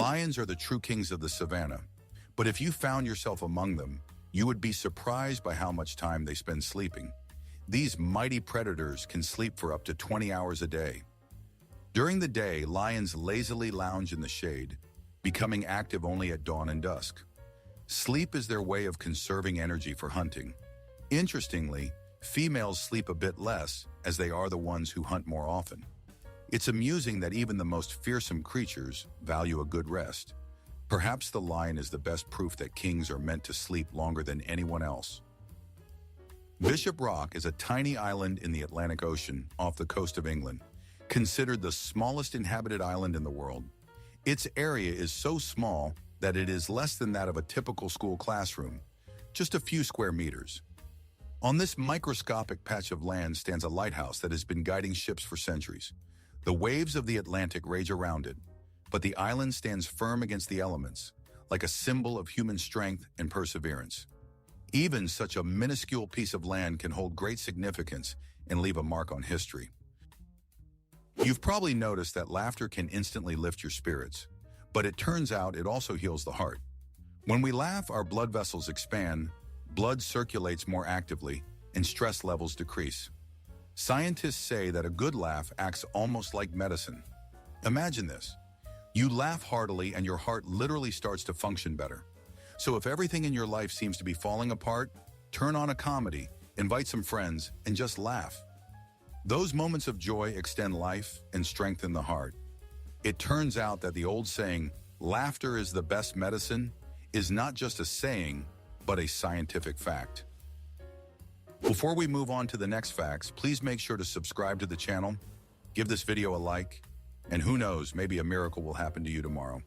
Lions are the true kings of the savannah, but if you found yourself among them, you would be surprised by how much time they spend sleeping. These mighty predators can sleep for up to 20 hours a day. During the day, lions lazily lounge in the shade, becoming active only at dawn and dusk. Sleep is their way of conserving energy for hunting. Interestingly, females sleep a bit less, as they are the ones who hunt more often. It's amusing that even the most fearsome creatures value a good rest. Perhaps the lion is the best proof that kings are meant to sleep longer than anyone else. Bishop Rock is a tiny island in the Atlantic Ocean off the coast of England, considered the smallest inhabited island in the world. Its area is so small that it is less than that of a typical school classroom, just a few square meters. On this microscopic patch of land stands a lighthouse that has been guiding ships for centuries. The waves of the Atlantic rage around it, but the island stands firm against the elements, like a symbol of human strength and perseverance. Even such a minuscule piece of land can hold great significance and leave a mark on history. You've probably noticed that laughter can instantly lift your spirits, but it turns out it also heals the heart. When we laugh, our blood vessels expand, blood circulates more actively, and stress levels decrease. Scientists say that a good laugh acts almost like medicine. Imagine this. You laugh heartily and your heart literally starts to function better. So if everything in your life seems to be falling apart, turn on a comedy, invite some friends, and just laugh. Those moments of joy extend life and strengthen the heart. It turns out that the old saying, "Laughter is the best medicine," is not just a saying, but a scientific fact. Before we move on to the next facts, please make sure to subscribe to the channel, give this video a like, and who knows, maybe a miracle will happen to you tomorrow.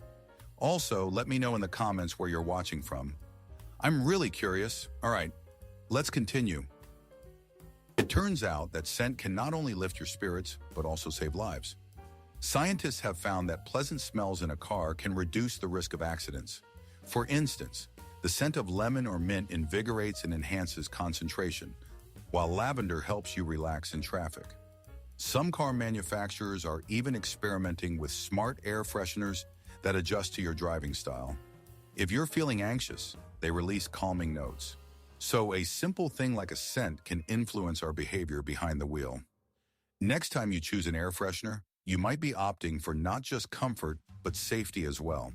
Also, let me know in the comments where you're watching from. I'm really curious. All right, let's continue. It turns out that scent can not only lift your spirits, but also save lives. Scientists have found that pleasant smells in a car can reduce the risk of accidents. For instance, the scent of lemon or mint invigorates and enhances concentration, while lavender helps you relax in traffic. Some car manufacturers are even experimenting with smart air fresheners that adjust to your driving style. If you're feeling anxious, they release calming notes. So a simple thing like a scent can influence our behavior behind the wheel. Next time you choose an air freshener, you might be opting for not just comfort, but safety as well.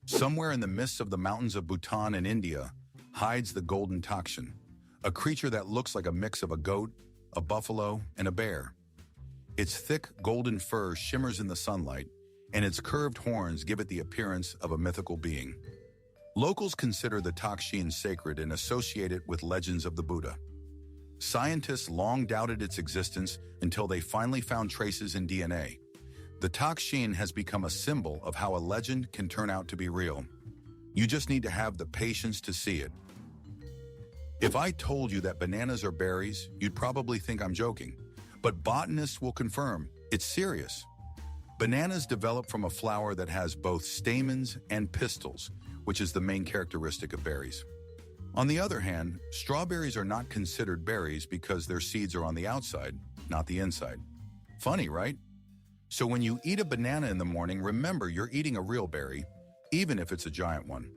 Somewhere in the midst of the mountains of Bhutan and India hides the golden takshin, a creature that looks like a mix of a goat, a buffalo, and a bear. Its thick golden fur shimmers in the sunlight, and its curved horns give it the appearance of a mythical being. Locals consider the takshin sacred and associate it with legends of the Buddha. Scientists long doubted its existence until they finally found traces in DNA. The takshin has become a symbol of how a legend can turn out to be real. You just need to have the patience to see it. If I told you that bananas are berries, you'd probably think I'm joking. But botanists will confirm it's serious. Bananas develop from a flower that has both stamens and pistils, which is the main characteristic of berries. On the other hand, strawberries are not considered berries because their seeds are on the outside, not the inside. Funny, right? So when you eat a banana in the morning, remember you're eating a real berry, even if it's a giant one.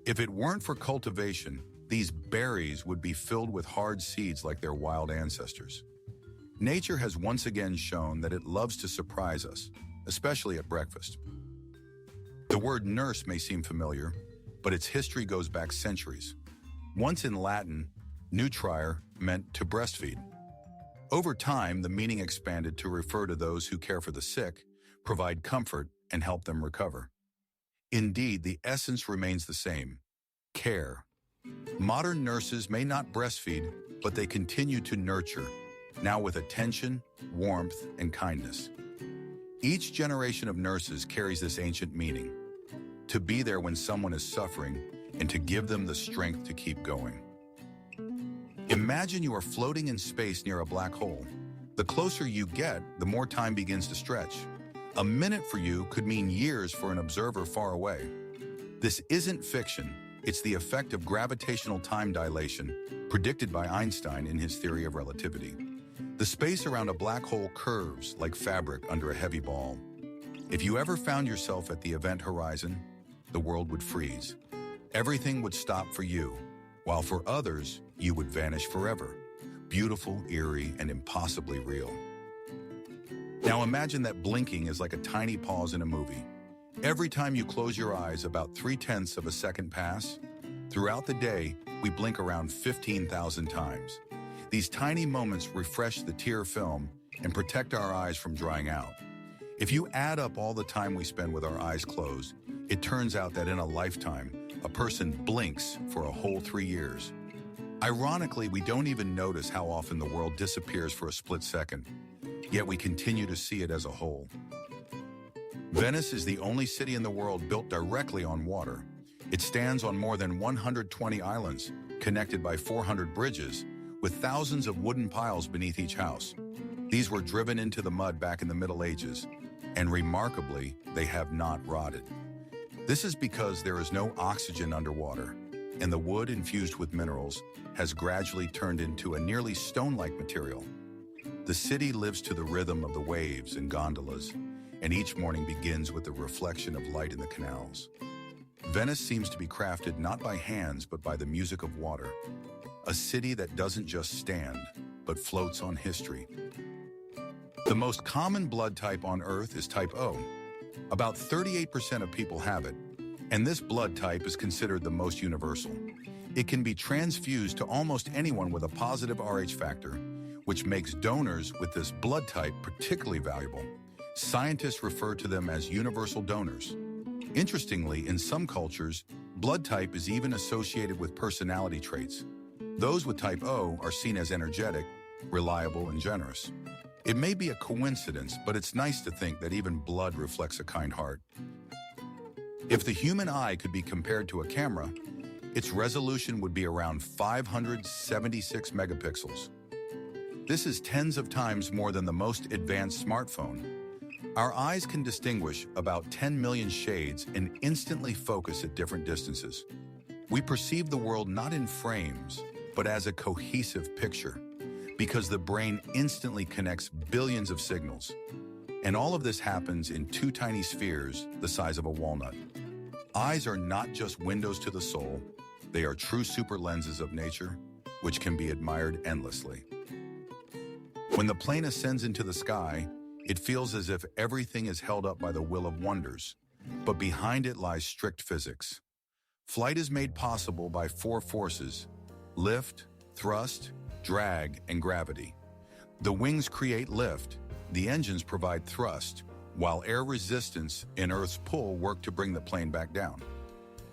If it weren't for cultivation, these berries would be filled with hard seeds like their wild ancestors. Nature has once again shown that it loves to surprise us, especially at breakfast. The word nurse may seem familiar, but its history goes back centuries. Once in Latin, nutrire meant to breastfeed. Over time, the meaning expanded to refer to those who care for the sick, provide comfort, and help them recover. Indeed, the essence remains the same: care. Modern nurses may not breastfeed, but they continue to nurture, now with attention, warmth, and kindness. Each generation of nurses carries this ancient meaning: to be there when someone is suffering and to give them the strength to keep going. Imagine you are floating in space near a black hole. The closer you get, the more time begins to stretch. A minute for you could mean years for an observer far away. This isn't fiction. It's the effect of gravitational time dilation, predicted by Einstein in his theory of relativity. The space around a black hole curves like fabric under a heavy ball. If you ever found yourself at the event horizon, the world would freeze. Everything would stop for you, while for others, you would vanish forever. Beautiful, eerie, and impossibly real. Now imagine that blinking is like a tiny pause in a movie. Every time you close your eyes, about 0.3 of a second pass. Throughout the day, we blink around 15,000 times. These tiny moments refresh the tear film and protect our eyes from drying out. If you add up all the time we spend with our eyes closed, it turns out that in a lifetime, a person blinks for a whole 3 years. Ironically, we don't even notice how often the world disappears for a split second, yet we continue to see it as a whole. Venice is the only city in the world built directly on water. It stands on more than 120 islands, connected by 400 bridges, with thousands of wooden piles beneath each house. These were driven into the mud back in the Middle Ages, and remarkably, they have not rotted. This is because there is no oxygen underwater, and the wood infused with minerals has gradually turned into a nearly stone-like material. The city lives to the rhythm of the waves and gondolas, and each morning begins with the reflection of light in the canals. Venice seems to be crafted not by hands but by the music of water, a city that doesn't just stand, but floats on history. The most common blood type on Earth is type O. About 38% of people have it, and this blood type is considered the most universal. It can be transfused to almost anyone with a positive Rh factor, which makes donors with this blood type particularly valuable. Scientists refer to them as universal donors. Interestingly, in some cultures, blood type is even associated with personality traits. Those with type O are seen as energetic, reliable, and generous. It may be a coincidence, but it's nice to think that even blood reflects a kind heart. If the human eye could be compared to a camera, its resolution would be around 576 megapixels. This is tens of times more than the most advanced smartphone. Our eyes can distinguish about 10 million shades and instantly focus at different distances. We perceive the world not in frames, but as a cohesive picture, because the brain instantly connects billions of signals. And all of this happens in two tiny spheres the size of a walnut. Eyes are not just windows to the soul, they are true super lenses of nature, which can be admired endlessly. When the plane ascends into the sky, it feels as if everything is held up by the will of wonders, but behind it lies strict physics. Flight is made possible by 4 forces: lift, thrust, drag, and gravity. The wings create lift, the engines provide thrust, while air resistance and Earth's pull work to bring the plane back down.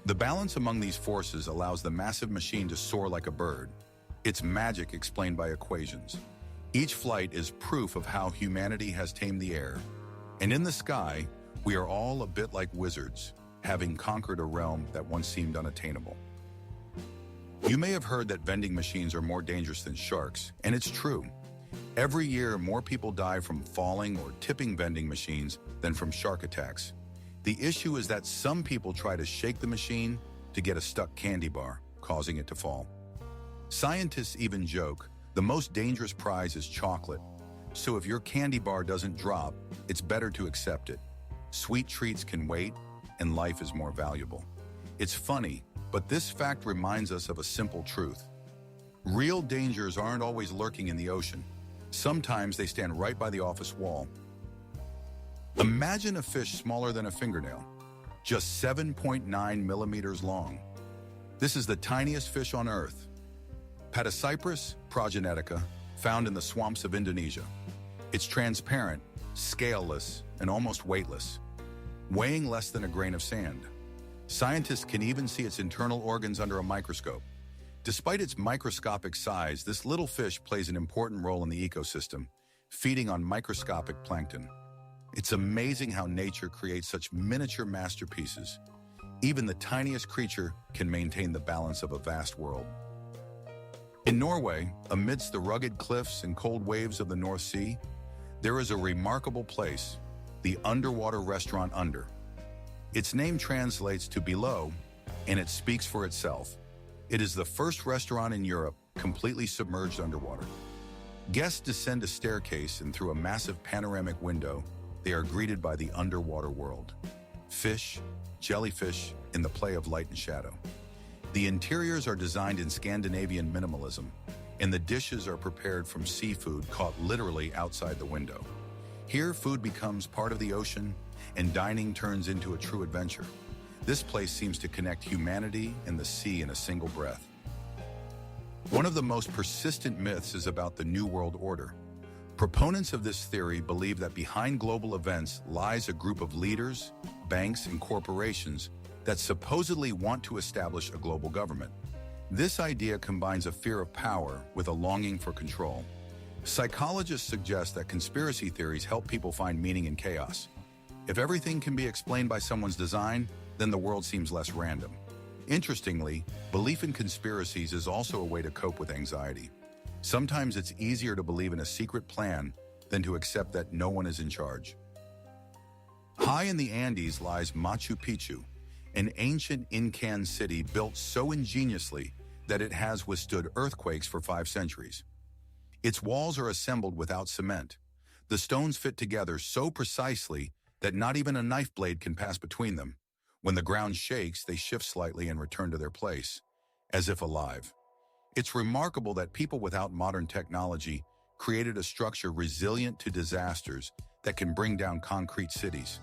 The balance among these forces allows the massive machine to soar like a bird. Its magic explained by equations. Each flight is proof of how humanity has tamed the air. And in the sky, we are all a bit like wizards, having conquered a realm that once seemed unattainable. You may have heard that vending machines are more dangerous than sharks, and it's true. Every year, more people die from falling or tipping vending machines than from shark attacks. The issue is that some people try to shake the machine to get a stuck candy bar, causing it to fall. Scientists even joke, the most dangerous prize is chocolate, so if your candy bar doesn't drop, it's better to accept it. Sweet treats can wait, and life is more valuable. It's funny, but this fact reminds us of a simple truth. Real dangers aren't always lurking in the ocean. Sometimes they stand right by the office wall. Imagine a fish smaller than a fingernail, just 7.9 millimeters long. This is the tiniest fish on Earth. Paddocyprus progenetica, found in the swamps of Indonesia. It's transparent, scaleless, and almost weightless, weighing less than a grain of sand. Scientists can even see its internal organs under a microscope. Despite its microscopic size, this little fish plays an important role in the ecosystem, feeding on microscopic plankton. It's amazing how nature creates such miniature masterpieces. Even the tiniest creature can maintain the balance of a vast world. In Norway, amidst the rugged cliffs and cold waves of the North Sea, there is a remarkable place, the underwater restaurant Under. Its name translates to below, and it speaks for itself. It is the first restaurant in Europe completely submerged underwater. Guests descend a staircase and through a massive panoramic window, they are greeted by the underwater world. Fish, jellyfish, in the play of light and shadow. The interiors are designed in Scandinavian minimalism, and the dishes are prepared from seafood caught literally outside the window. Here, food becomes part of the ocean, and dining turns into a true adventure. This place seems to connect humanity and the sea in a single breath. One of the most persistent myths is about the New World Order. Proponents of this theory believe that behind global events lies a group of leaders, banks, and corporations that supposedly want to establish a global government. This idea combines a fear of power with a longing for control. Psychologists suggest that conspiracy theories help people find meaning in chaos. If everything can be explained by someone's design, then the world seems less random. Interestingly, belief in conspiracies is also a way to cope with anxiety. Sometimes it's easier to believe in a secret plan than to accept that no one is in charge. High in the Andes lies Machu Picchu, an ancient Incan city built so ingeniously that it has withstood earthquakes for 5 centuries. Its walls are assembled without cement. The stones fit together so precisely that not even a knife blade can pass between them. When the ground shakes, they shift slightly and return to their place, as if alive. It's remarkable that people without modern technology created a structure resilient to disasters that can bring down concrete cities.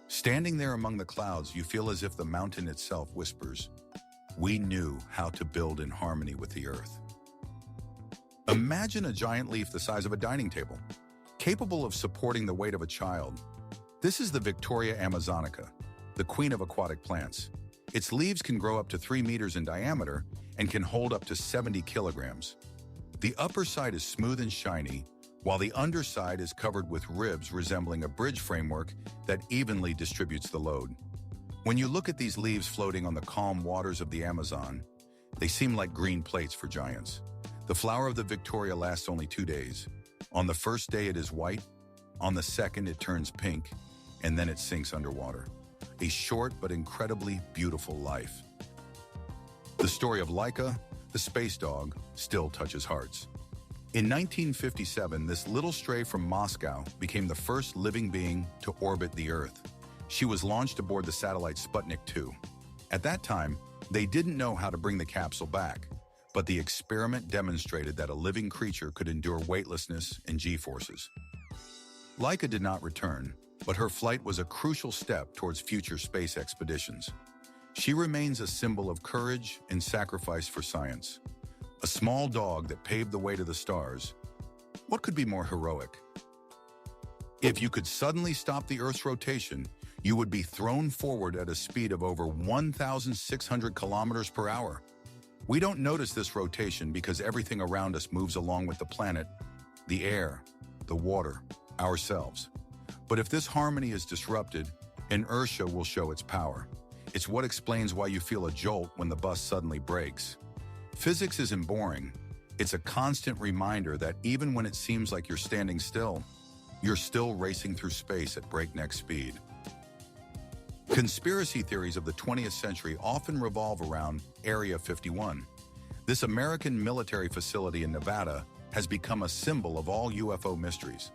Standing there among the clouds, you feel as if the mountain itself whispers, "We knew how to build in harmony with the earth." Imagine a giant leaf the size of a dining table, capable of supporting the weight of a child. This is the Victoria Amazonica, the queen of aquatic plants. Its leaves can grow up to 3 meters in diameter and can hold up to 70 kilograms. The upper side is smooth and shiny, while the underside is covered with ribs resembling a bridge framework that evenly distributes the load. When you look at these leaves floating on the calm waters of the Amazon, they seem like green plates for giants. The flower of the Victoria lasts only 2 days. On the first day it is white, on the second it turns pink, and then it sinks underwater. A short but incredibly beautiful life. The story of Laika, the space dog, still touches hearts. In 1957, this little stray from Moscow became the first living being to orbit the Earth. She was launched aboard the satellite Sputnik 2. At that time, they didn't know how to bring the capsule back, but the experiment demonstrated that a living creature could endure weightlessness and G-forces. Laika did not return, but her flight was a crucial step towards future space expeditions. She remains a symbol of courage and sacrifice for science. A small dog that paved the way to the stars. What could be more heroic? If you could suddenly stop the Earth's rotation, you would be thrown forward at a speed of over 1,600 kilometers per hour. We don't notice this rotation because everything around us moves along with the planet, the air, the water, ourselves. But if this harmony is disrupted, inertia will show its power. It's what explains why you feel a jolt when the bus suddenly brakes. Physics isn't boring. It's a constant reminder that even when it seems like you're standing still, you're still racing through space at breakneck speed. Conspiracy theories of the 20th century often revolve around Area 51. This American military facility in Nevada has become a symbol of all UFO mysteries.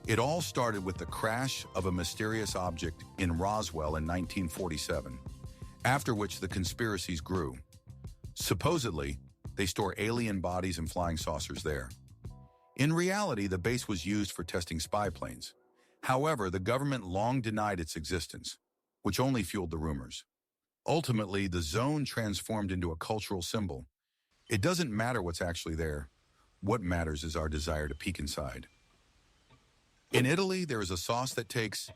It all started with the crash of a mysterious object in Roswell in 1947, after which the conspiracies grew. Supposedly, they store alien bodies and flying saucers there. In reality, the base was used for testing spy planes. However, the government long denied its existence, which only fueled the rumors. Ultimately, the zone transformed into a cultural symbol. It doesn't matter what's actually there. What matters is our desire to peek inside. In Italy, there is a sauce that takes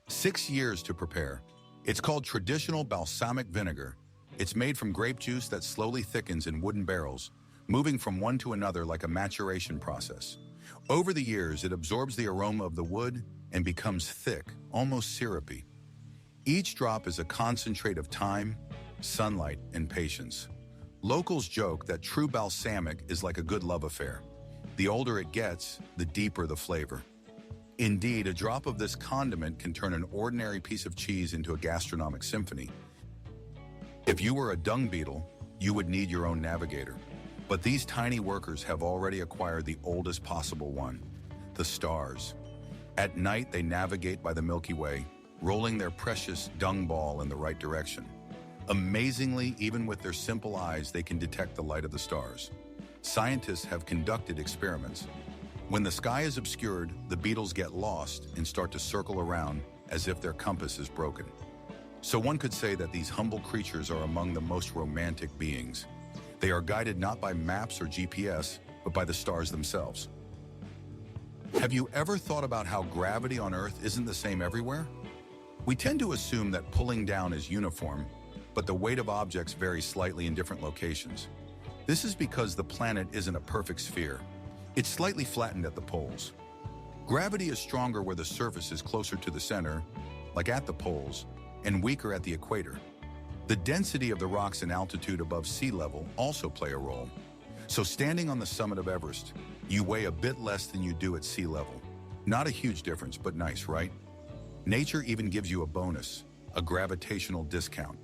6 years to prepare. It's called traditional balsamic vinegar. It's made from grape juice that slowly thickens in wooden barrels, moving from one to another like a maturation process. Over the years, it absorbs the aroma of the wood and becomes thick, almost syrupy. Each drop is a concentrate of time, sunlight, and patience. Locals joke that true balsamic is like a good love affair. The older it gets, the deeper the flavor. Indeed, a drop of this condiment can turn an ordinary piece of cheese into a gastronomic symphony. If you were a dung beetle, you would need your own navigator. But these tiny workers have already acquired the oldest possible one, the stars. At night, they navigate by the Milky Way, rolling their precious dung ball in the right direction. Amazingly, even with their simple eyes, they can detect the light of the stars. Scientists have conducted experiments. When the sky is obscured, the beetles get lost and start to circle around as if their compass is broken. So one could say that these humble creatures are among the most romantic beings. They are guided not by maps or GPS, but by the stars themselves. Have you ever thought about how gravity on Earth isn't the same everywhere? We tend to assume that pulling down is uniform, but the weight of objects varies slightly in different locations. This is because the planet isn't a perfect sphere. It's slightly flattened at the poles. Gravity is stronger where the surface is closer to the center, like at the poles, and weaker at the equator. The density of the rocks and altitude above sea level also play a role. So standing on the summit of Everest, you weigh a bit less than you do at sea level. Not a huge difference, but nice, right? Nature even gives you a bonus, a gravitational discount.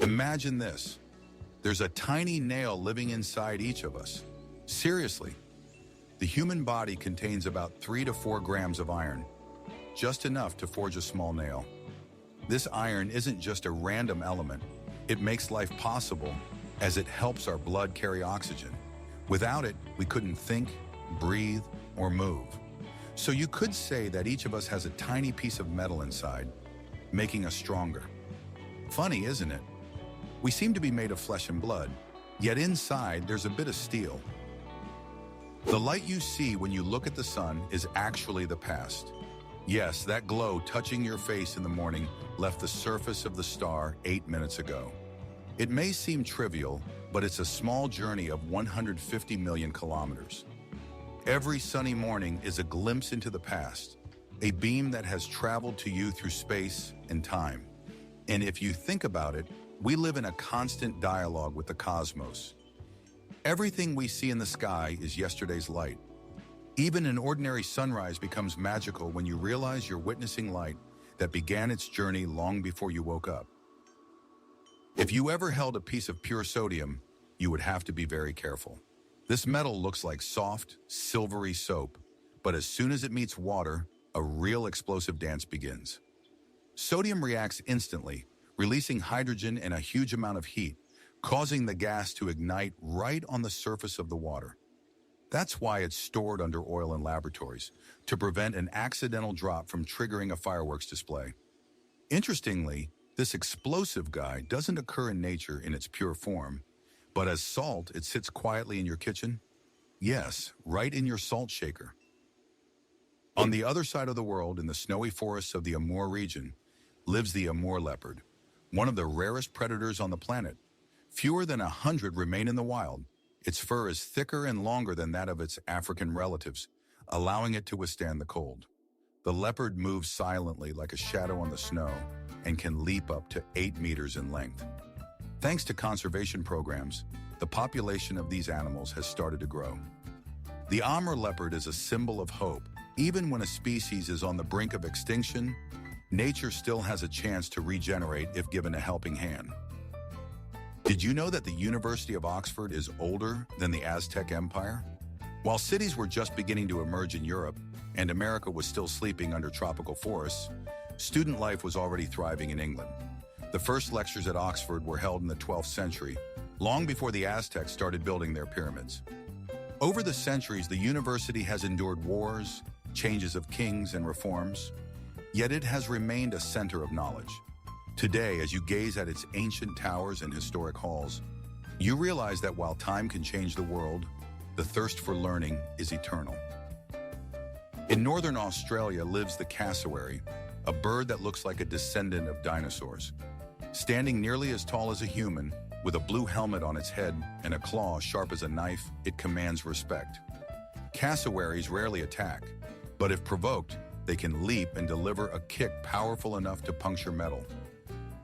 Imagine this. There's a tiny nail living inside each of us. Seriously, the human body contains about 3 to 4 grams of iron, just enough to forge a small nail. This iron isn't just a random element. It makes life possible as it helps our blood carry oxygen. Without it, we couldn't think, breathe, or move. So you could say that each of us has a tiny piece of metal inside, making us stronger. Funny, isn't it? We seem to be made of flesh and blood, yet inside there's a bit of steel. The light you see when you look at the sun is actually the past. Yes, that glow touching your face in the morning left the surface of the star 8 minutes ago. It may seem trivial, but it's a small journey of 150 million kilometers. Every sunny morning is a glimpse into the past, a beam that has traveled to you through space and time. And if you think about it, we live in a constant dialogue with the cosmos. Everything we see in the sky is yesterday's light. Even an ordinary sunrise becomes magical when you realize you're witnessing light that began its journey long before you woke up. If you ever held a piece of pure sodium, you would have to be very careful. This metal looks like soft, silvery soap, but as soon as it meets water, a real explosive dance begins. Sodium reacts instantly, releasing hydrogen and a huge amount of heat, causing the gas to ignite right on the surface of the water. That's why it's stored under oil in laboratories, to prevent an accidental drop from triggering a fireworks display. Interestingly, this explosive guy doesn't occur in nature in its pure form, but as salt, it sits quietly in your kitchen. Yes, right in your salt shaker. On the other side of the world, in the snowy forests of the Amur region, lives the Amur leopard, one of the rarest predators on the planet. Fewer than 100 remain in the wild. Its fur is thicker and longer than that of its African relatives, allowing it to withstand the cold. The leopard moves silently like a shadow on the snow and can leap up to 8 meters in length. Thanks to conservation programs, the population of these animals has started to grow. The Amur leopard is a symbol of hope. Even when a species is on the brink of extinction, nature still has a chance to regenerate if given a helping hand. Did you know that the University of Oxford is older than the Aztec Empire? While cities were just beginning to emerge in Europe and America was still sleeping under tropical forests, student life was already thriving in England. The first lectures at Oxford were held in the 12th century, long before the Aztecs started building their pyramids. Over the centuries, the university has endured wars, changes of kings, and reforms, yet it has remained a center of knowledge. Today, as you gaze at its ancient towers and historic halls, you realize that while time can change the world, the thirst for learning is eternal. In northern Australia lives the cassowary, a bird that looks like a descendant of dinosaurs. Standing nearly as tall as a human, with a blue helmet on its head and a claw sharp as a knife, it commands respect. Cassowaries rarely attack, but if provoked, they can leap and deliver a kick powerful enough to puncture metal.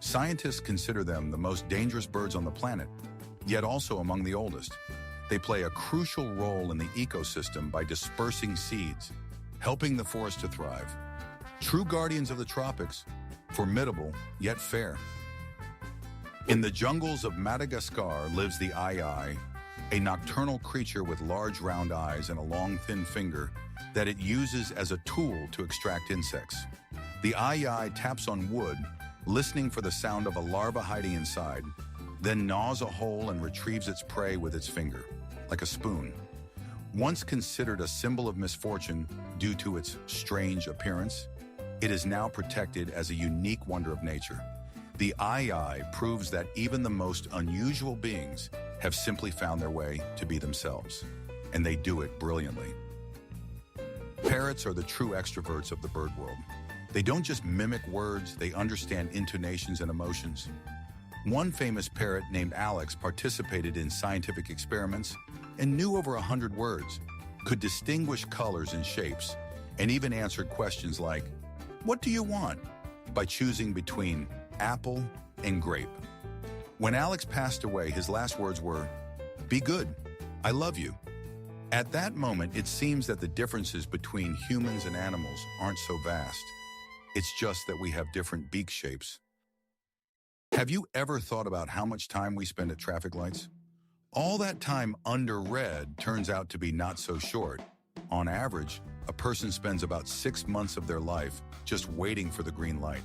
Scientists consider them the most dangerous birds on the planet, yet also among the oldest. They play a crucial role in the ecosystem by dispersing seeds, helping the forest to thrive. True guardians of the tropics, formidable yet fair. In the jungles of Madagascar lives the aye-aye, a nocturnal creature with large round eyes and a long thin finger that it uses as a tool to extract insects. The aye taps on wood, listening for the sound of a larva hiding inside, then gnaws a hole and retrieves its prey with its finger, like a spoon. Once considered a symbol of misfortune due to its strange appearance, it is now protected as a unique wonder of nature. The aye proves that even the most unusual beings have simply found their way to be themselves, and they do it brilliantly. Parrots are the true extroverts of the bird world. They don't just mimic words, they understand intonations and emotions. One famous parrot named Alex participated in scientific experiments and knew over 100 words, could distinguish colors and shapes, and even answered questions like, "What do you want?" by choosing between apple and grape. When Alex passed away, his last words were, "Be good. I love you." At that moment, it seems that the differences between humans and animals aren't so vast. It's just that we have different beak shapes. Have you ever thought about how much time we spend at traffic lights? All that time under red turns out to be not so short. On average, a person spends about 6 months of their life just waiting for the green light.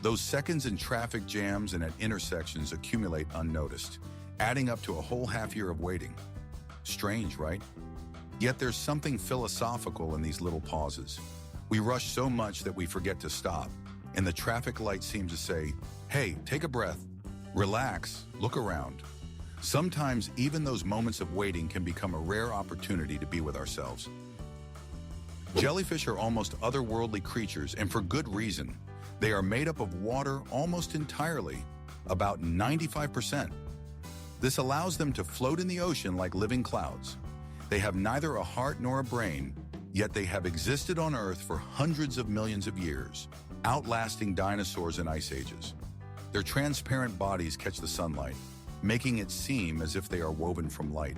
Those seconds in traffic jams and at intersections accumulate unnoticed, adding up to a whole half year of waiting. Strange, right? Yet there's something philosophical in these little pauses. We rush so much that we forget to stop, and the traffic light seems to say, "Hey, take a breath, relax, look around." Sometimes even those moments of waiting can become a rare opportunity to be with ourselves. Jellyfish are almost otherworldly creatures, and for good reason. They are made up of water almost entirely, about 95%. This allows them to float in the ocean like living clouds. They have neither a heart nor a brain, yet they have existed on Earth for hundreds of millions of years, outlasting dinosaurs and ice ages. Their transparent bodies catch the sunlight, making it seem as if they are woven from light.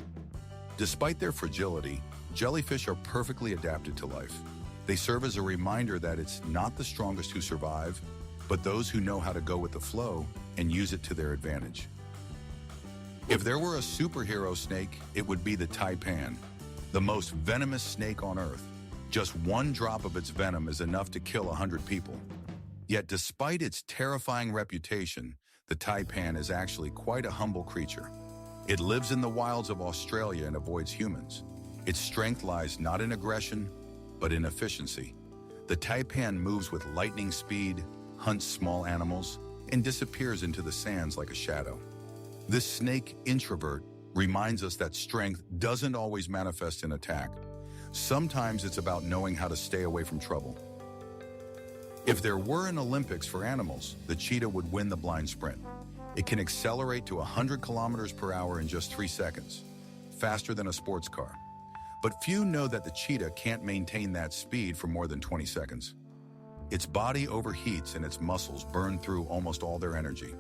Despite their fragility, jellyfish are perfectly adapted to life. They serve as a reminder that it's not the strongest who survive, but those who know how to go with the flow and use it to their advantage. If there were a superhero snake, it would be the taipan, the most venomous snake on Earth. Just one drop of its venom is enough to kill 100 people. Yet despite its terrifying reputation, the taipan is actually quite a humble creature. It lives in the wilds of Australia and avoids humans. Its strength lies not in aggression, but in efficiency. The taipan moves with lightning speed, hunts small animals, and disappears into the sands like a shadow. This snake introvert reminds us that strength doesn't always manifest in attack. Sometimes it's about knowing how to stay away from trouble. If there were an Olympics for animals, the cheetah would win the blind sprint. It can accelerate to 100 kilometers per hour in just 3 seconds, faster than a sports car. But few know that the cheetah can't maintain that speed for more than 20 seconds. Its body overheats and its muscles burn through almost all their energy.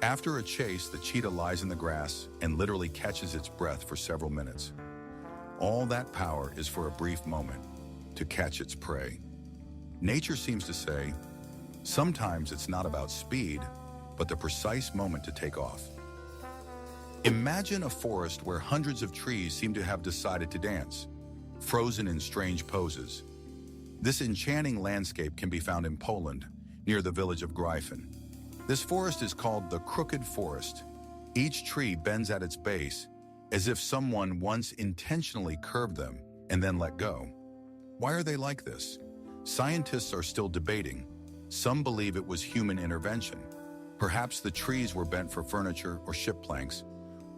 After a chase, the cheetah lies in the grass and literally catches its breath for several minutes. All that power is for a brief moment, to catch its prey. Nature seems to say, sometimes it's not about speed, but the precise moment to take off. Imagine a forest where hundreds of trees seem to have decided to dance, frozen in strange poses. This enchanting landscape can be found in Poland, near the village of Gryfin. This forest is called the Crooked Forest. Each tree bends at its base, as if someone once intentionally curved them and then let go. Why are they like this? Scientists are still debating. Some believe it was human intervention. Perhaps the trees were bent for furniture or ship planks.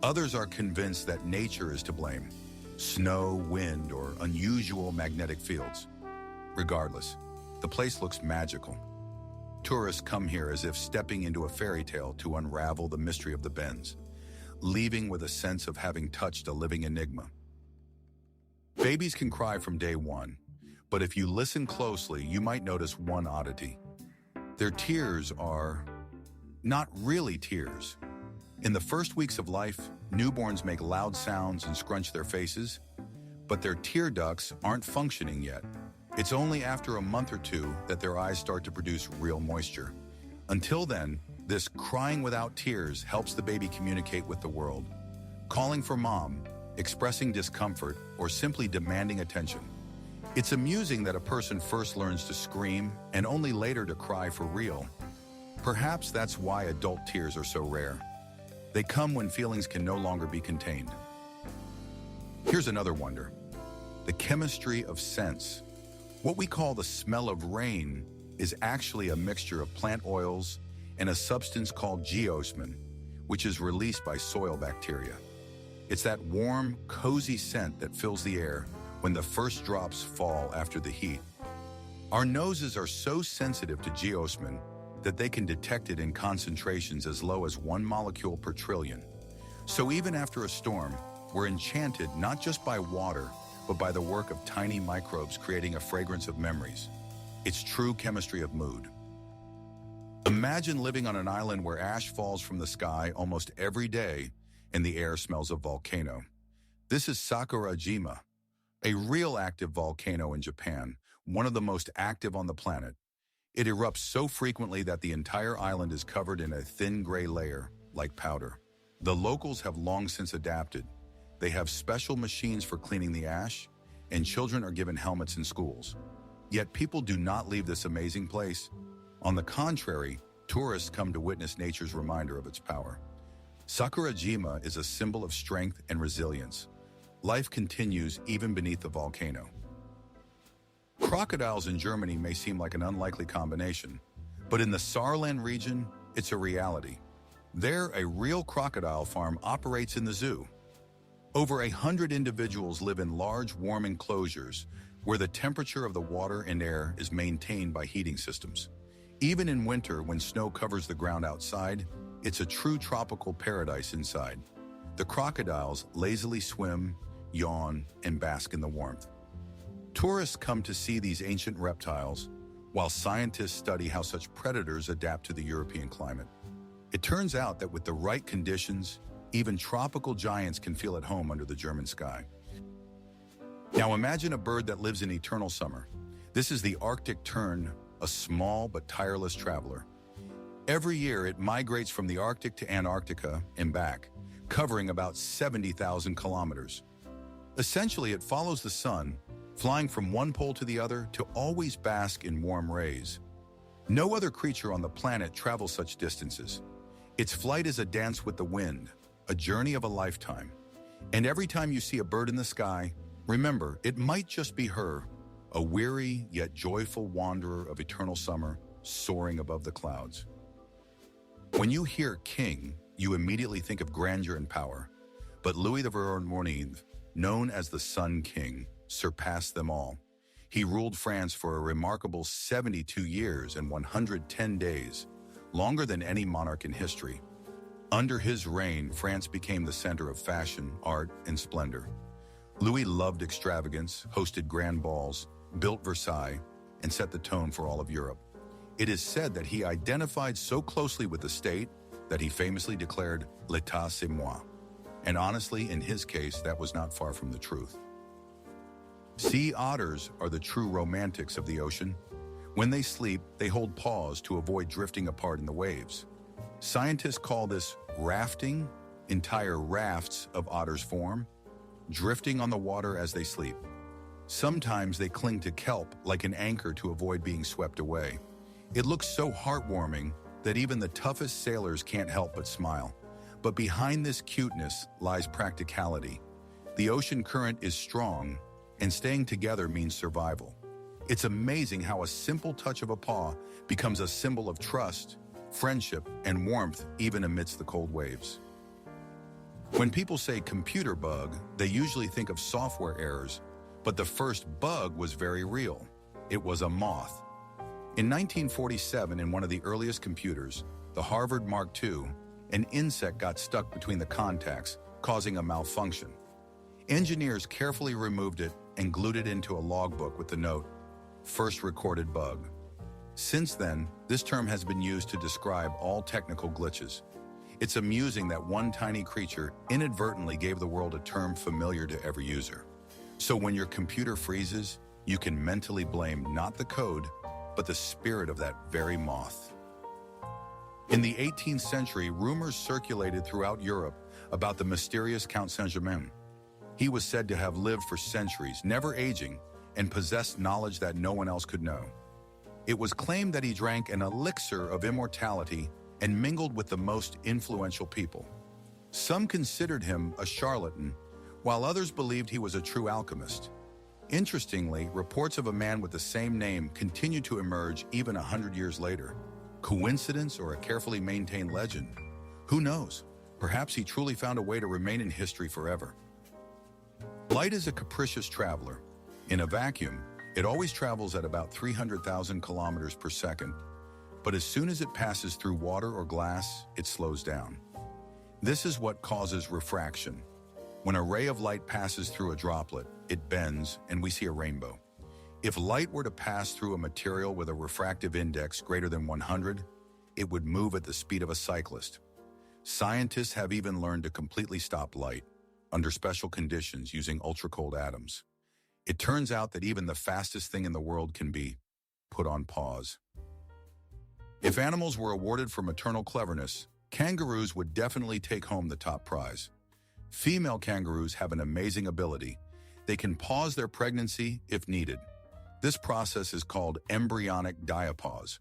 Others are convinced that nature is to blame. Snow, wind, or unusual magnetic fields. Regardless, the place looks magical. Tourists come here as if stepping into a fairy tale to unravel the mystery of the bends, leaving with a sense of having touched a living enigma. Babies can cry from day one, but if you listen closely, you might notice one oddity. Their tears are not really tears. In the first weeks of life, newborns make loud sounds and scrunch their faces, but their tear ducts aren't functioning yet. It's only after a month or two that their eyes start to produce real moisture. Until then, this crying without tears helps the baby communicate with the world. calling for mom, expressing discomfort, or simply demanding attention. It's amusing that a person first learns to scream and only later to cry for real. Perhaps that's why adult tears are so rare. They come when feelings can no longer be contained. Here's another wonder: the chemistry of scents. What we call the smell of rain is actually a mixture of plant oils and a substance called geosmin, which is released by soil bacteria. It's that warm, cozy scent that fills the air when the first drops fall after the heat. Our noses are so sensitive to geosmin that they can detect it in concentrations as low as 1 molecule per trillion. So even after a storm, we're enchanted not just by water, but by the work of tiny microbes creating a fragrance of memories. It's true chemistry of mood. Imagine living on an island where ash falls from the sky almost every day and the air smells of volcano. This is Sakurajima, a real active volcano in Japan, one of the most active on the planet. It erupts so frequently that the entire island is covered in a thin gray layer, like powder. The locals have long since adapted. They have special machines for cleaning the ash, and children are given helmets in schools. Yet people do not leave this amazing place. On the contrary, tourists come to witness nature's reminder of its power. Sakurajima is a symbol of strength and resilience. Life continues even beneath the volcano. Crocodiles in Germany may seem like an unlikely combination, but in the Saarland region, it's a reality. There, a real crocodile farm operates in the zoo. Over 100 individuals live in large, warm enclosures where the temperature of the water and air is maintained by heating systems. Even in winter, when snow covers the ground outside, it's a true tropical paradise inside. The crocodiles lazily swim, yawn, and bask in the warmth. Tourists come to see these ancient reptiles, while scientists study how such predators adapt to the European climate. It turns out that with the right conditions, even tropical giants can feel at home under the German sky. Now imagine a bird that lives in eternal summer. This is the Arctic tern, a small but tireless traveler. Every year it migrates from the Arctic to Antarctica and back, covering about 70,000 kilometers. Essentially, it follows the sun, flying from one pole to the other to always bask in warm rays. No other creature on the planet travels such distances. Its flight is a dance with the wind, a journey of a lifetime. And every time you see a bird in the sky, remember, it might just be her, a weary yet joyful wanderer of eternal summer, soaring above the clouds. When you hear king, you immediately think of grandeur and power. But Louis XIV, known as the Sun King, surpassed them all. He ruled France for a remarkable 72 years and 110 days, longer than any monarch in history. Under his reign, France became the center of fashion, art, and splendor. Louis loved extravagance, hosted grand balls, built Versailles, and set the tone for all of Europe. It is said that he identified so closely with the state that he famously declared, "L'état c'est moi." And honestly, in his case, that was not far from the truth. Sea otters are the true romantics of the ocean. When they sleep, they hold pause to avoid drifting apart in the waves. Scientists call this rafting. Entire rafts of otters form, drifting on the water as they sleep. Sometimes they cling to kelp like an anchor to avoid being swept away. It looks so heartwarming that even the toughest sailors can't help but smile. But behind this cuteness lies practicality. The ocean current is strong, and staying together means survival. It's amazing how a simple touch of a paw becomes a symbol of trust, friendship, and warmth even amidst the cold waves. When people say computer bug, they usually think of software errors, but the first bug was very real. It was a moth. In 1947, in one of the earliest computers, the Harvard Mark II, an insect got stuck between the contacts, causing a malfunction. Engineers carefully removed it and glued it into a logbook with the note, "First recorded bug." Since then, this term has been used to describe all technical glitches. It's amusing that one tiny creature inadvertently gave the world a term familiar to every user. So when your computer freezes, you can mentally blame not the code, but the spirit of that very moth. In the 18th century, rumors circulated throughout Europe about the mysterious Count Saint-Germain. He was said to have lived for centuries, never aging, and possessed knowledge that no one else could know. It was claimed that he drank an elixir of immortality and mingled with the most influential people. Some considered him a charlatan, while others believed he was a true alchemist. Interestingly, reports of a man with the same name continue to emerge even 100 years later. Coincidence or a carefully maintained legend? Who knows? Perhaps he truly found a way to remain in history forever. Light is a capricious traveler. In a vacuum, it always travels at about 300,000 kilometers per second, but as soon as it passes through water or glass, it slows down. This is what causes refraction. When a ray of light passes through a droplet, it bends and we see a rainbow. If light were to pass through a material with a refractive index greater than 100, it would move at the speed of a cyclist. Scientists have even learned to completely stop light under special conditions using ultra-cold atoms. It turns out that even the fastest thing in the world can be put on pause. If animals were awarded for maternal cleverness, kangaroos would definitely take home the top prize. Female kangaroos have an amazing ability. They can pause their pregnancy if needed. This process is called embryonic diapause.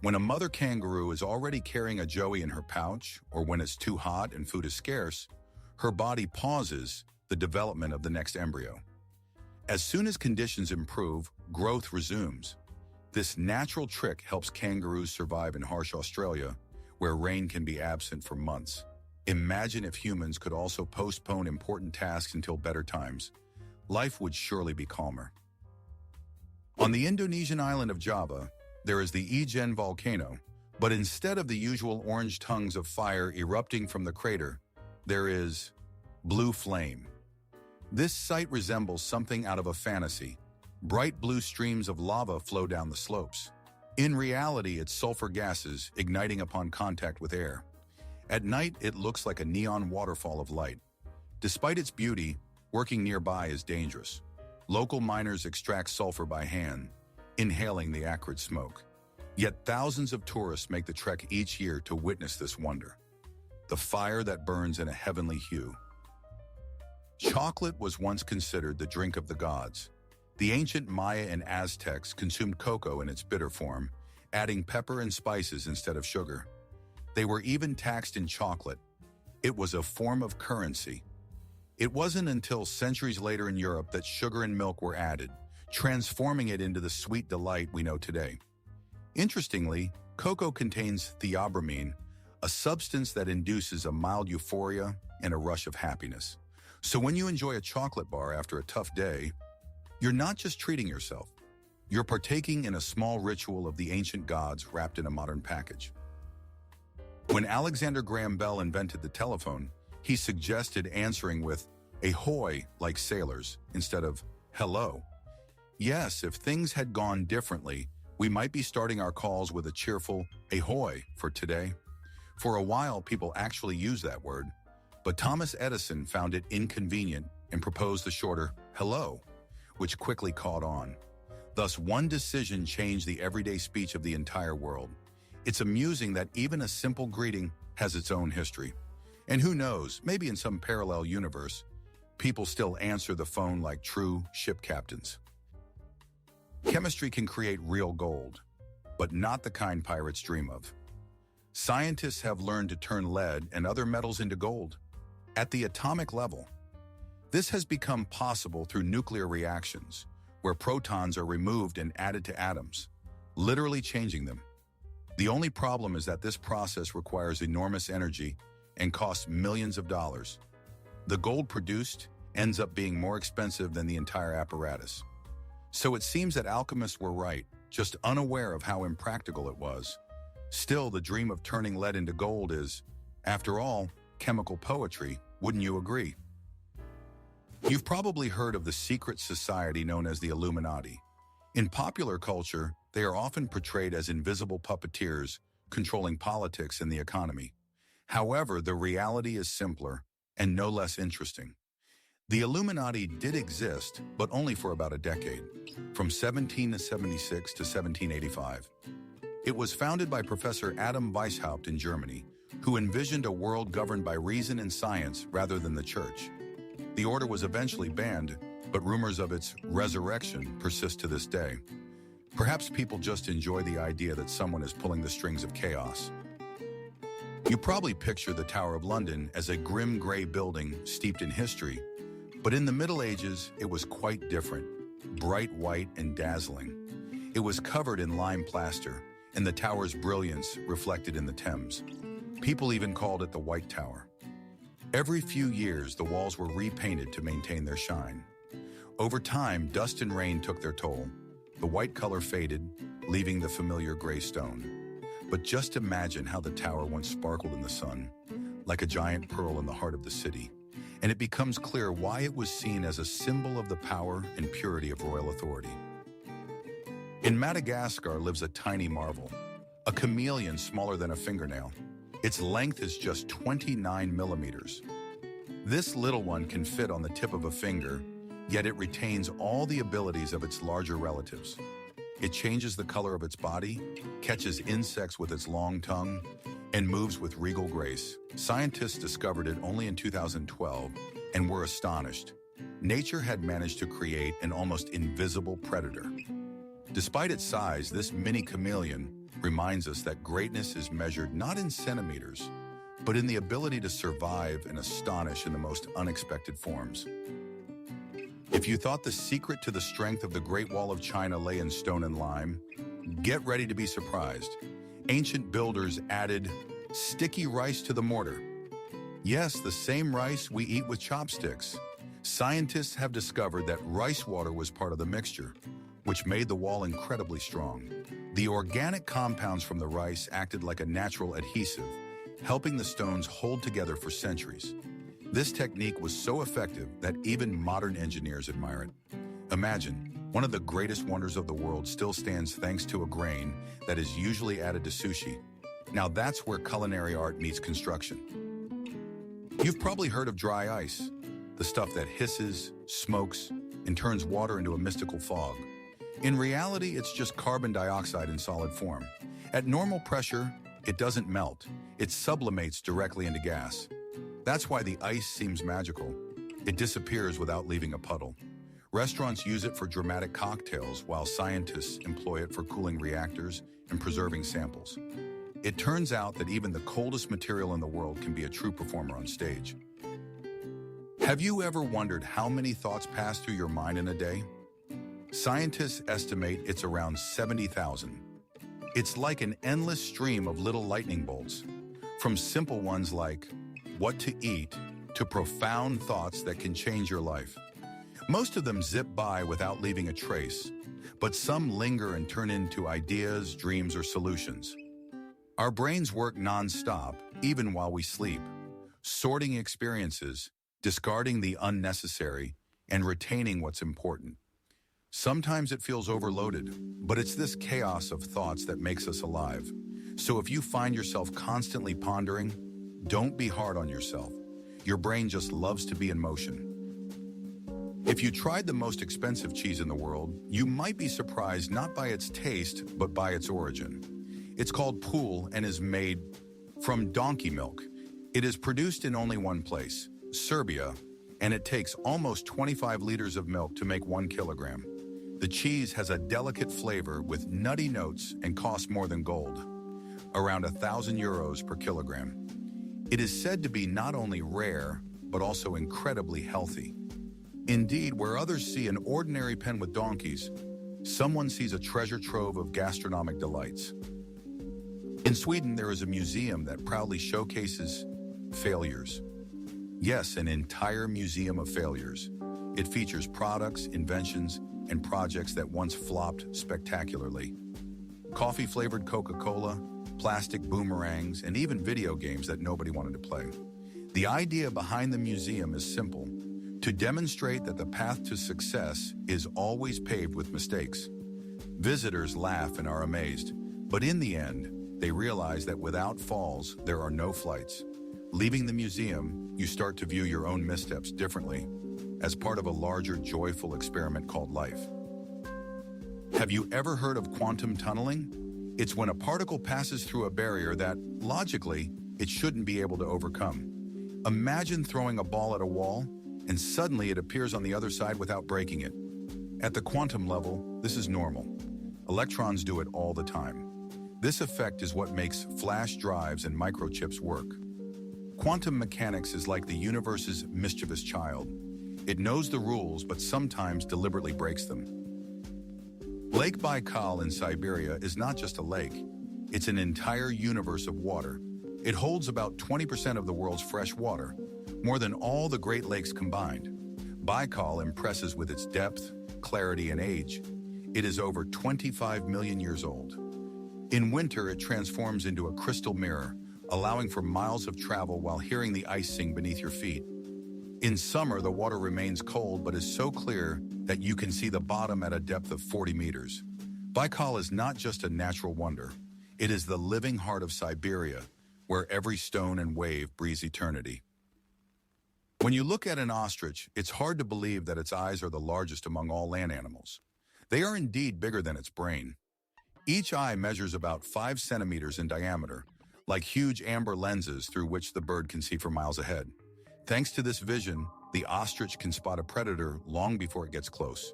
When a mother kangaroo is already carrying a joey in her pouch, or when it's too hot and food is scarce, her body pauses the development of the next embryo. As soon as conditions improve, growth resumes. This natural trick helps kangaroos survive in harsh Australia, where rain can be absent for months. Imagine if humans could also postpone important tasks until better times. Life would surely be calmer. On the Indonesian island of Java, there is the Ijen volcano, but instead of the usual orange tongues of fire erupting from the crater, there is blue flame. This sight resembles something out of a fantasy. Bright blue streams of lava flow down the slopes. In reality, it's sulfur gases igniting upon contact with air. At night, it looks like a neon waterfall of light. Despite its beauty, working nearby is dangerous. Local miners extract sulfur by hand, inhaling the acrid smoke. Yet thousands of tourists make the trek each year to witness this wonder. The fire that burns in a heavenly hue. Chocolate was once considered the drink of the gods. The ancient Maya and Aztecs consumed cocoa in its bitter form, adding pepper and spices instead of sugar. They were even taxed in chocolate. It was a form of currency. It wasn't until centuries later in Europe that sugar and milk were added, transforming it into the sweet delight we know today. Interestingly, cocoa contains theobromine, a substance that induces a mild euphoria and a rush of happiness. So when you enjoy a chocolate bar after a tough day, you're not just treating yourself. You're partaking in a small ritual of the ancient gods wrapped in a modern package. When Alexander Graham Bell invented the telephone, he suggested answering with "ahoy" like sailors instead of "hello." Yes, if things had gone differently, we might be starting our calls with a cheerful "ahoy" for today. For a while, people actually used that word, but Thomas Edison found it inconvenient and proposed the shorter "hello," which quickly caught on. Thus, one decision changed the everyday speech of the entire world. It's amusing that even a simple greeting has its own history. And who knows, maybe in some parallel universe, people still answer the phone like true ship captains. Chemistry can create real gold, but not the kind pirates dream of. Scientists have learned to turn lead and other metals into gold at the atomic level. This has become possible through nuclear reactions, where protons are removed and added to atoms, literally changing them. The only problem is that this process requires enormous energy and costs millions of dollars. The gold produced ends up being more expensive than the entire apparatus. So it seems that alchemists were right, just unaware of how impractical it was. Still, the dream of turning lead into gold is, after all, chemical poetry, wouldn't you agree? You've probably heard of the secret society known as the Illuminati. In popular culture, they are often portrayed as invisible puppeteers controlling politics and the economy. However, the reality is simpler and no less interesting. The Illuminati did exist, but only for about a decade, from 1776 to 1785. It was founded by Professor Adam Weishaupt in Germany, who envisioned a world governed by reason and science rather than the church. The order was eventually banned, but rumors of its resurrection persist to this day. Perhaps people just enjoy the idea that someone is pulling the strings of chaos. You probably picture the Tower of London as a grim gray building steeped in history, but in the Middle Ages, it was quite different, bright white and dazzling. It was covered in lime plaster, and the tower's brilliance reflected in the Thames. People even called it the White Tower. Every few years, the walls were repainted to maintain their shine. Over time, dust and rain took their toll. The white color faded, leaving the familiar gray stone. But just imagine how the tower once sparkled in the sun, like a giant pearl in the heart of the city. And it becomes clear why it was seen as a symbol of the power and purity of royal authority. In Madagascar lives a tiny marvel, a chameleon smaller than a fingernail. Its length is just 29 millimeters. This little one can fit on the tip of a finger, yet it retains all the abilities of its larger relatives. It changes the color of its body, catches insects with its long tongue, and moves with regal grace. Scientists discovered it only in 2012 and were astonished. Nature had managed to create an almost invisible predator. Despite its size, this mini chameleon reminds us that greatness is measured not in centimeters, but in the ability to survive and astonish in the most unexpected forms. If you thought the secret to the strength of the Great Wall of China lay in stone and lime, get ready to be surprised. Ancient builders added sticky rice to the mortar. Yes, the same rice we eat with chopsticks. Scientists have discovered that rice water was part of the mixture, which made the wall incredibly strong. The organic compounds from the rice acted like a natural adhesive, helping the stones hold together for centuries. This technique was so effective that even modern engineers admire it. Imagine, one of the greatest wonders of the world still stands thanks to a grain that is usually added to sushi. Now that's where culinary art meets construction. You've probably heard of dry ice, the stuff that hisses, smokes, and turns water into a mystical fog. In reality, it's just carbon dioxide in solid form. At normal pressure, it doesn't melt. It sublimates directly into gas. That's why the ice seems magical. It disappears without leaving a puddle. Restaurants use it for dramatic cocktails, while scientists employ it for cooling reactors and preserving samples. It turns out that even the coldest material in the world can be a true performer on stage. Have you ever wondered how many thoughts pass through your mind in a day? Scientists estimate it's around 70,000. It's like an endless stream of little lightning bolts, from simple ones like what to eat to profound thoughts that can change your life. Most of them zip by without leaving a trace, but some linger and turn into ideas, dreams, or solutions. Our brains work non-stop, even while we sleep, sorting experiences, discarding the unnecessary, and retaining what's important. Sometimes it feels overloaded, but it's this chaos of thoughts that makes us alive. So if you find yourself constantly pondering, don't be hard on yourself. Your brain just loves to be in motion. If you tried the most expensive cheese in the world, you might be surprised not by its taste, but by its origin. It's called pool and is made from donkey milk. It is produced in only one place, Serbia, and it takes almost 25 liters of milk to make 1 kilogram. The cheese has a delicate flavor with nutty notes and costs more than gold, around €1,000 per kilogram. It is said to be not only rare, but also incredibly healthy. Indeed, where others see an ordinary pen with donkeys, someone sees a treasure trove of gastronomic delights. In Sweden, there is a museum that proudly showcases failures. Yes, an entire museum of failures. It features products, inventions, and projects that once flopped spectacularly. Coffee-flavored Coca-Cola, plastic boomerangs, and even video games that nobody wanted to play. The idea behind the museum is simple: to demonstrate that the path to success is always paved with mistakes. Visitors laugh and are amazed, but in the end, they realize that without falls, there are no flights. Leaving the museum, you start to view your own missteps differently, as part of a larger, joyful experiment called life. Have you ever heard of quantum tunneling? It's when a particle passes through a barrier that, logically, it shouldn't be able to overcome. Imagine throwing a ball at a wall, and suddenly it appears on the other side without breaking it. At the quantum level, this is normal. Electrons do it all the time. This effect is what makes flash drives and microchips work. Quantum mechanics is like the universe's mischievous child. It knows the rules, but sometimes deliberately breaks them. Lake Baikal in Siberia is not just a lake. It's an entire universe of water. It holds about 20% of the world's fresh water, more than all the Great Lakes combined. Baikal impresses with its depth, clarity, and age. It is over 25 million years old. In winter, it transforms into a crystal mirror, allowing for miles of travel while hearing the ice sing beneath your feet. In summer, the water remains cold but is so clear that you can see the bottom at a depth of 40 meters. Baikal is not just a natural wonder. It is the living heart of Siberia, where every stone and wave breathes eternity. When you look at an ostrich, it's hard to believe that its eyes are the largest among all land animals. They are indeed bigger than its brain. Each eye measures about 5 centimeters in diameter, like huge amber lenses through which the bird can see for miles ahead. Thanks to this vision, the ostrich can spot a predator long before it gets close.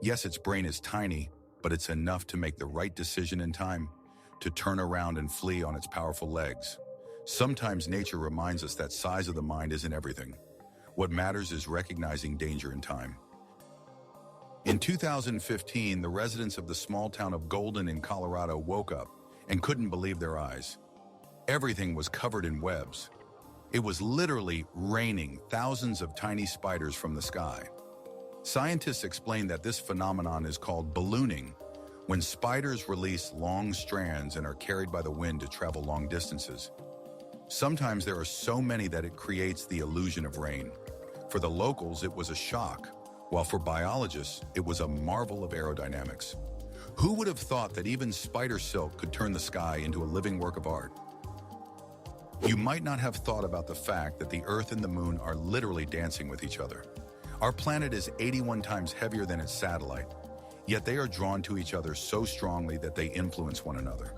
Yes, its brain is tiny, but it's enough to make the right decision in time, to turn around and flee on its powerful legs. Sometimes nature reminds us that size of the mind isn't everything. What matters is recognizing danger in time. In 2015, the residents of the small town of Golden in Colorado woke up and couldn't believe their eyes. Everything was covered in webs. It was literally raining thousands of tiny spiders from the sky. Scientists explain that this phenomenon is called ballooning, when spiders release long strands and are carried by the wind to travel long distances. Sometimes there are so many that it creates the illusion of rain. For the locals, it was a shock, while for biologists, it was a marvel of aerodynamics. Who would have thought that even spider silk could turn the sky into a living work of art? You might not have thought about the fact that the Earth and the Moon are literally dancing with each other. Our planet is 81 times heavier than its satellite, yet they are drawn to each other so strongly that they influence one another.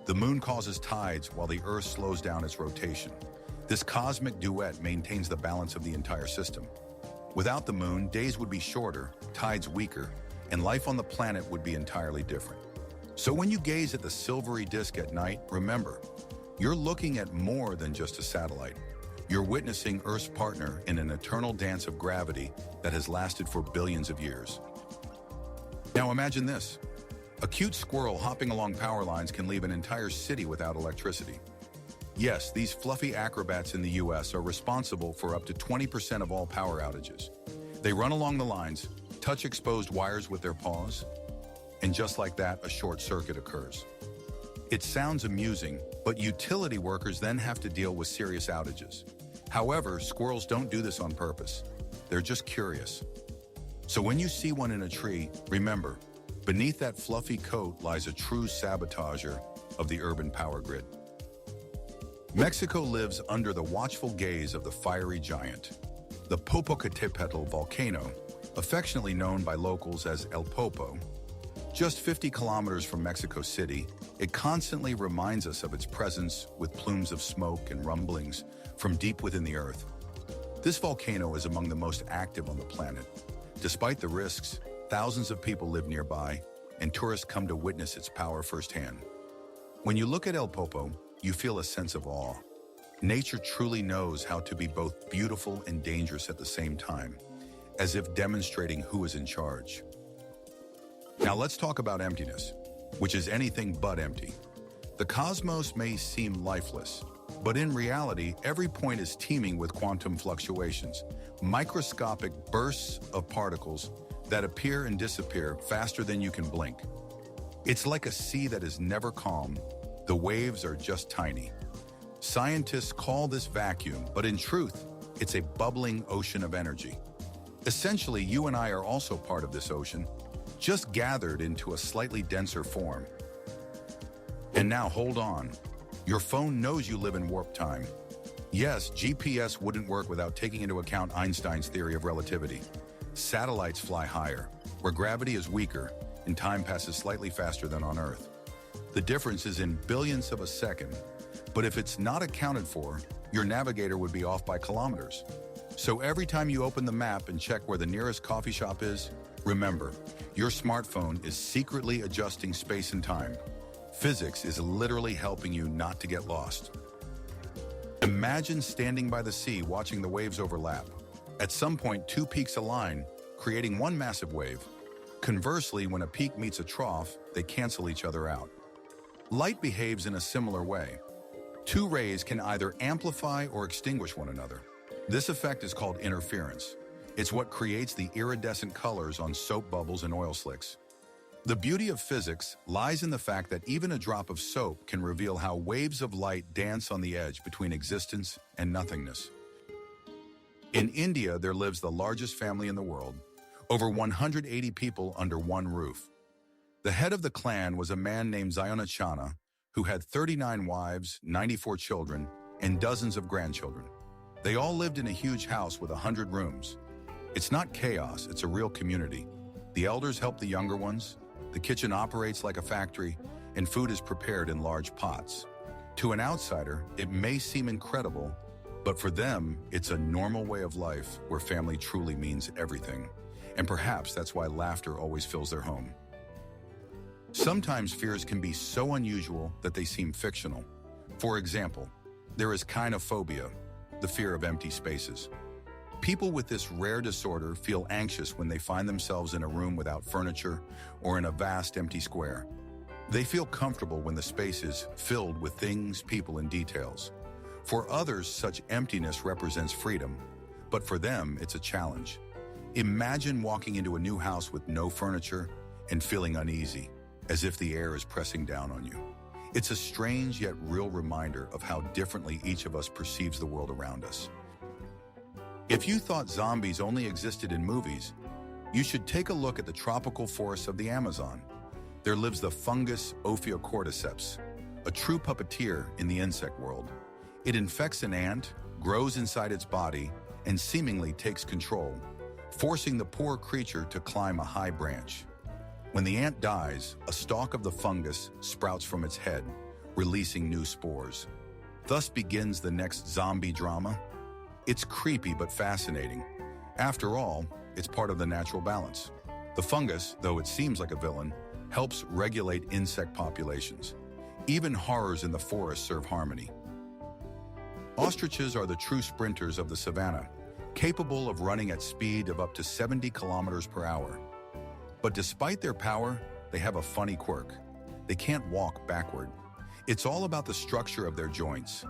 The Moon causes tides while the Earth slows down its rotation. This cosmic duet maintains the balance of the entire system. Without the Moon, days would be shorter, tides weaker, and life on the planet would be entirely different. So when you gaze at the silvery disk at night, remember, you're looking at more than just a satellite. You're witnessing Earth's partner in an eternal dance of gravity that has lasted for billions of years. Now imagine this. A cute squirrel hopping along power lines can leave an entire city without electricity. Yes, these fluffy acrobats in the US are responsible for up to 20% of all power outages. They run along the lines, touch exposed wires with their paws, and just like that, a short circuit occurs. It sounds amusing, but utility workers then have to deal with serious outages. However, squirrels don't do this on purpose. They're just curious. So when you see one in a tree, remember, beneath that fluffy coat lies a true sabotager of the urban power grid. Mexico lives under the watchful gaze of the fiery giant. The Popocatépetl volcano, affectionately known by locals as El Popo, just 50 kilometers from Mexico City, it constantly reminds us of its presence with plumes of smoke and rumblings from deep within the earth. This volcano is among the most active on the planet. Despite the risks, thousands of people live nearby, and tourists come to witness its power firsthand. When you look at El Popo, you feel a sense of awe. Nature truly knows how to be both beautiful and dangerous at the same time, as if demonstrating who is in charge. Now let's talk about emptiness, which is anything but empty. The cosmos may seem lifeless, but in reality, every point is teeming with quantum fluctuations, microscopic bursts of particles that appear and disappear faster than you can blink. It's like a sea that is never calm. The waves are just tiny. Scientists call this vacuum, but in truth, it's a bubbling ocean of energy. Essentially, you and I are also part of this ocean, just gathered into a slightly denser form. And now hold on. Your phone knows you live in warp time. Yes, GPS wouldn't work without taking into account Einstein's theory of relativity. Satellites fly higher, where gravity is weaker and time passes slightly faster than on Earth. The difference is in billionths of a second, But if it's not accounted for, your navigator would be off by kilometers. So every time you open the map and check where the nearest coffee shop is, remember, your smartphone is secretly adjusting space and time. Physics is literally helping you not to get lost. Imagine standing by the sea watching the waves overlap. At some point, two peaks align, creating one massive wave. Conversely, when a peak meets a trough, they cancel each other out. Light behaves in a similar way. Two rays can either amplify or extinguish one another. This effect is called interference. It's what creates the iridescent colors on soap bubbles and oil slicks. The beauty of physics lies in the fact that even a drop of soap can reveal how waves of light dance on the edge between existence and nothingness. In India, there lives the largest family in the world, over 180 people under one roof. The head of the clan was a man named Zayonachana, who had 39 wives, 94 children, and dozens of grandchildren. They all lived in a huge house with 100 rooms. It's not chaos, it's a real community. The elders help the younger ones, the kitchen operates like a factory, and food is prepared in large pots. To an outsider, it may seem incredible, but for them, it's a normal way of life where family truly means everything. And perhaps that's why laughter always fills their home. Sometimes fears can be so unusual that they seem fictional. For example, there is kynophobia, the fear of empty spaces. People with this rare disorder feel anxious when they find themselves in a room without furniture or in a vast empty square. They feel comfortable when the space is filled with things, people, and details. For others, such emptiness represents freedom, but for them, it's a challenge. Imagine walking into a new house with no furniture and feeling uneasy, as if the air is pressing down on you. It's a strange yet real reminder of how differently each of us perceives the world around us. If you thought zombies only existed in movies, you should take a look at the tropical forests of the Amazon. There lives the fungus Ophiocordyceps, a true puppeteer in the insect world. It infects an ant, grows inside its body, and seemingly takes control, forcing the poor creature to climb a high branch. When the ant dies, a stalk of the fungus sprouts from its head, releasing new spores. Thus begins the next zombie drama. It's creepy but fascinating. After all, it's part of the natural balance. The fungus, though it seems like a villain, helps regulate insect populations. Even horrors in the forest serve harmony. Ostriches are the true sprinters of the savanna, capable of running at speed of up to 70 kilometers per hour. But despite their power, they have a funny quirk. They can't walk backward. It's all about the structure of their joints.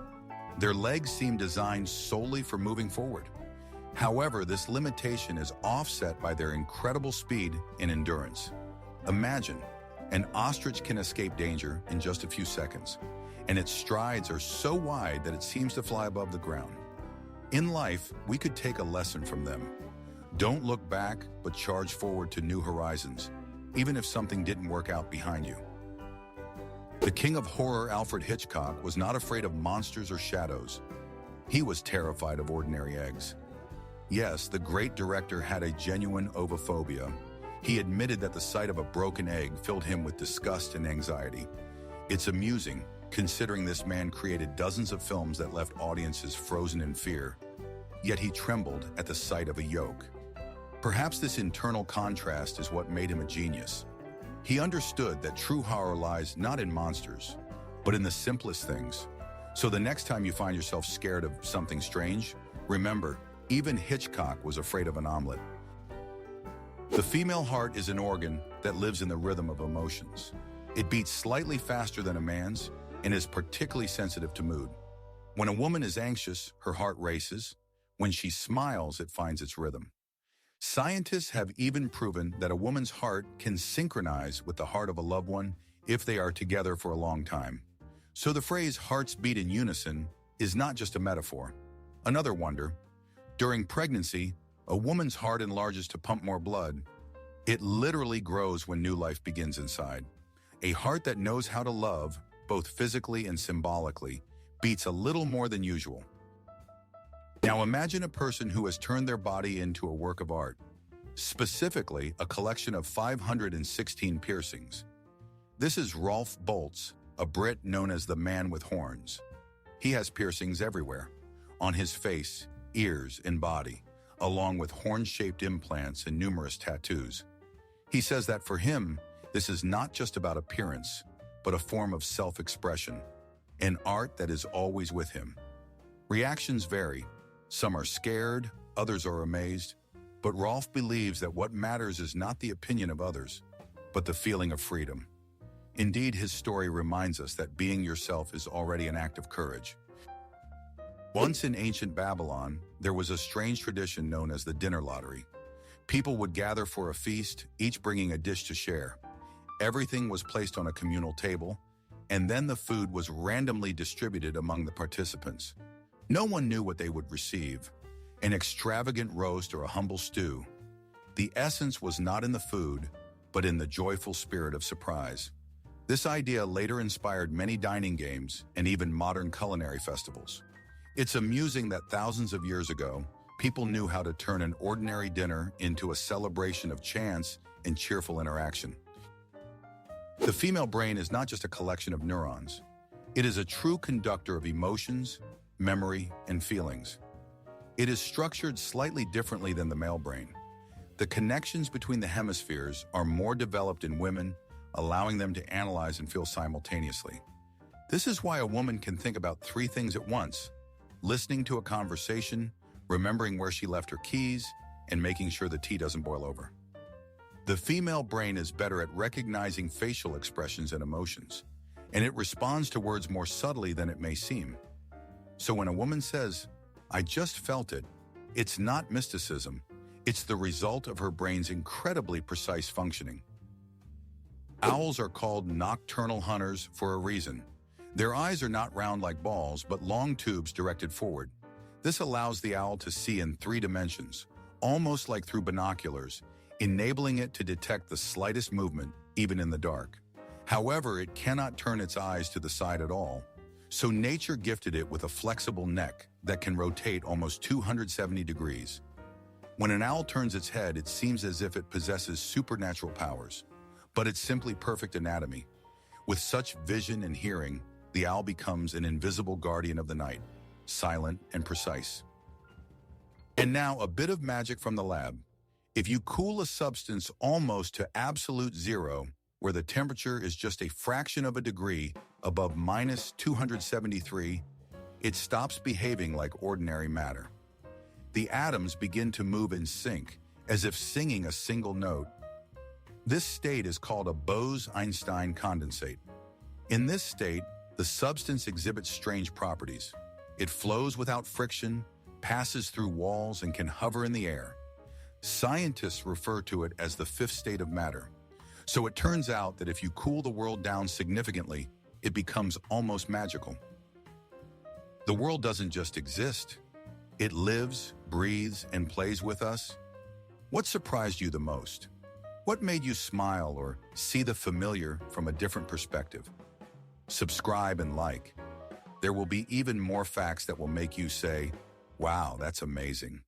Their legs seem designed solely for moving forward. However, this limitation is offset by their incredible speed and endurance. Imagine, an ostrich can escape danger in just a few seconds, and its strides are so wide that it seems to fly above the ground. In life, we could take a lesson from them. Don't look back, but charge forward to new horizons, even if something didn't work out behind you. The king of horror, Alfred Hitchcock, was not afraid of monsters or shadows. He was terrified of ordinary eggs. Yes, the great director had a genuine ovophobia. He admitted that the sight of a broken egg filled him with disgust and anxiety. It's amusing, considering this man created dozens of films that left audiences frozen in fear, yet he trembled at the sight of a yolk. Perhaps this internal contrast is what made him a genius. He understood that true horror lies not in monsters, but in the simplest things. So the next time you find yourself scared of something strange, remember, even Hitchcock was afraid of an omelet. The female heart is an organ that lives in the rhythm of emotions. It beats slightly faster than a man's and is particularly sensitive to mood. When a woman is anxious, her heart races. When she smiles, it finds its rhythm. Scientists have even proven that a woman's heart can synchronize with the heart of a loved one if they are together for a long time. So the phrase "hearts beat in unison" is not just a metaphor. Another wonder, during pregnancy, a woman's heart enlarges to pump more blood. It literally grows when new life begins inside. A heart that knows how to love, both physically and symbolically, beats a little more than usual. Now imagine a person who has turned their body into a work of art, specifically a collection of 516 piercings. This is Rolf Boltz, a Brit known as the Man with Horns. He has piercings everywhere, on his face, ears, and body, along with horn-shaped implants and numerous tattoos. He says that for him, this is not just about appearance, but a form of self-expression, an art that is always with him. Reactions vary. Some are scared, others are amazed, but Rolf believes that what matters is not the opinion of others, but the feeling of freedom. Indeed, his story reminds us that being yourself is already an act of courage. Once in ancient Babylon, there was a strange tradition known as the dinner lottery. People would gather for a feast, each bringing a dish to share. Everything was placed on a communal table, and then the food was randomly distributed among the participants. No one knew what they would receive, an extravagant roast or a humble stew. The essence was not in the food, but in the joyful spirit of surprise. This idea later inspired many dining games and even modern culinary festivals. It's amusing that thousands of years ago, people knew how to turn an ordinary dinner into a celebration of chance and cheerful interaction. The female brain is not just a collection of neurons. It is a true conductor of emotions, memory, and feelings. It is structured slightly differently than the male brain. The connections between the hemispheres are more developed in women, allowing them to analyze and feel simultaneously. This is why a woman can think about 3 things at once: listening to a conversation, remembering where she left her keys, and making sure the tea doesn't boil over. The female brain is better at recognizing facial expressions and emotions, and it responds to words more subtly than it may seem. So when a woman says, "I just felt it," it's not mysticism. It's the result of her brain's incredibly precise functioning. Owls are called nocturnal hunters for a reason. Their eyes are not round like balls, but long tubes directed forward. This allows the owl to see in 3 dimensions, almost like through binoculars, enabling it to detect the slightest movement, even in the dark. However, it cannot turn its eyes to the side at all, so nature gifted it with a flexible neck that can rotate almost 270 degrees. When an owl turns its head, it seems as if it possesses supernatural powers, but it's simply perfect anatomy. With such vision and hearing, the owl becomes an invisible guardian of the night, silent and precise. And now, a bit of magic from the lab. If you cool a substance almost to absolute zero, where the temperature is just a fraction of a degree above minus 273, it stops behaving like ordinary matter. The atoms begin to move in sync, as if singing a single note. This state is called a Bose-Einstein condensate. In this state, the substance exhibits strange properties. It flows without friction, passes through walls, and can hover in the air. Scientists refer to it as the 5th state of matter. So it turns out that if you cool the world down significantly, it becomes almost magical. The world doesn't just exist. It lives, breathes, and plays with us. What surprised you the most? What made you smile or see the familiar from a different perspective? Subscribe and like. There will be even more facts that will make you say, "Wow, that's amazing."